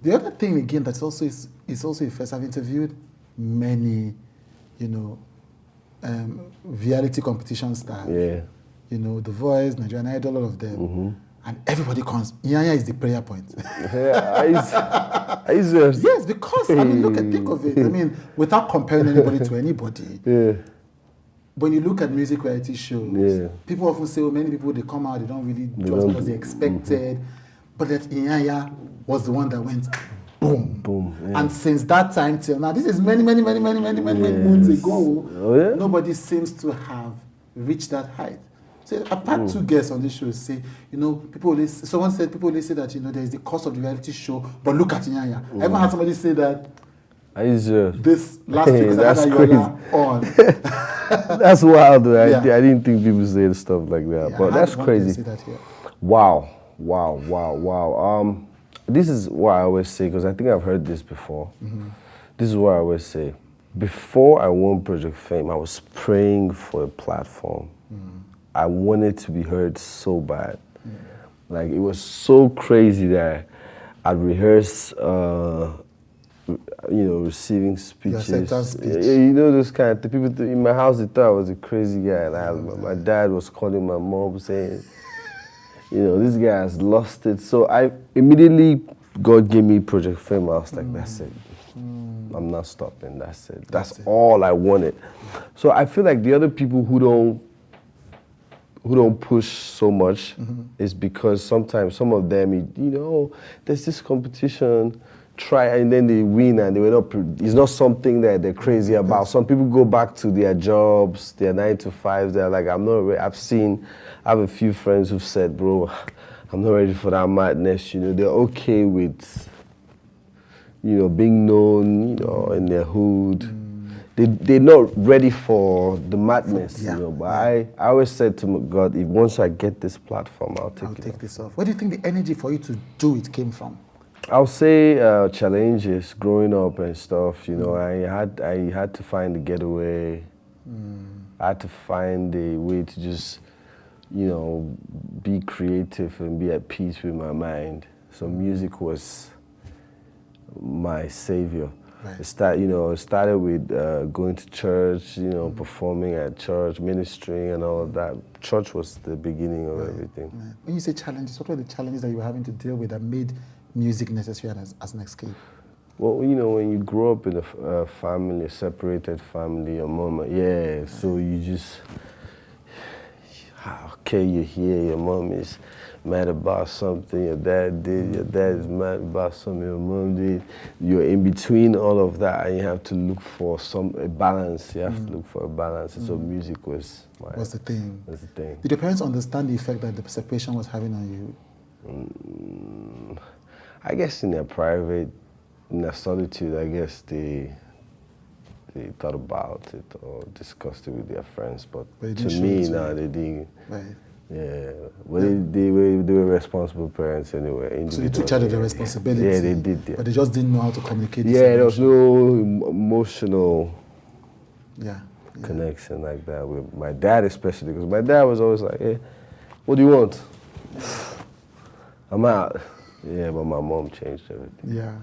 The other thing again that's also is also a first. I've interviewed many, reality competition stars. Yeah. The Voice, Nigerian Idol, all of them. And everybody comes. Iyanya is the prayer point. Yeah, are you serious? Yes, because think of it. I mean, without comparing anybody to anybody. Yeah. When you look at music reality shows, people often say, many people, they come out, they don't really do as much as they expected. But that Iyanya was the one that went boom. Boom. Yeah. And since that time till now, this is many moons ago, nobody seems to have reached that height. So I've had two guests on this show say, someone said people always say that, there is the cost of the reality show, but look at Iyanya. I even had somebody say that this last week was Iyanya on. That's wild, though. I didn't think people say stuff like that, but that's crazy. Wow. This is what I always say, because I think I've heard this before. This is what I always say. Before I won Project Fame, I was praying for a platform. I wanted to be heard so bad. Like, it was so crazy that I'd rehearse, receiving speeches. Those kind of people in my house, they thought I was a crazy guy. Like, my dad was calling my mom saying, this guy has lost it. So I immediately, God gave me Project Fame. I was like, that's it. I'm not stopping. That's it. That's all I wanted. So I feel like the other people who don't push so much is because sometimes some of them, there's this competition, try, and then they win and they were not. It's not something that they're crazy about. Some people go back to their jobs, their 9 to 5s. They're like, I'm not ready. I have a few friends who've said, bro, I'm not ready for that madness. They're okay with, being known, in their hood. They're not ready for the madness, But I always said to God, if once I get this platform, I'll take this off. Where do you think the energy for you to do it came from? I'll say challenges, growing up and stuff. I had to find a getaway. I had to find a way to just, be creative and be at peace with my mind. So music was my savior. Right. It started with going to church, performing at church, ministering and all of that. Church was the beginning of everything. Right. When you say challenges, what were the challenges that you were having to deal with that made music necessary as an escape? Well, when you grow up in a family, a separated family, your mama, so you just, you're here, your mom is mad about something your dad did, your dad is mad about something your mom did. You're in between all of that and you have to look for a balance. You have to look for a balance. And so music was the thing. Was the thing. Did your parents understand the effect that the separation was having on you? I guess in their solitude, I guess they thought about it or discussed it with their friends, but to me, they didn't. Right. Yeah, but they were responsible parents anyway. So they took charge of their responsibility. Yeah, they did. Yeah. But they just didn't know how to communicate. There was no emotional connection like that with my dad, especially, because my dad was always like, "Hey, what do you want? I'm out." Yeah, but my mom changed everything. Yeah.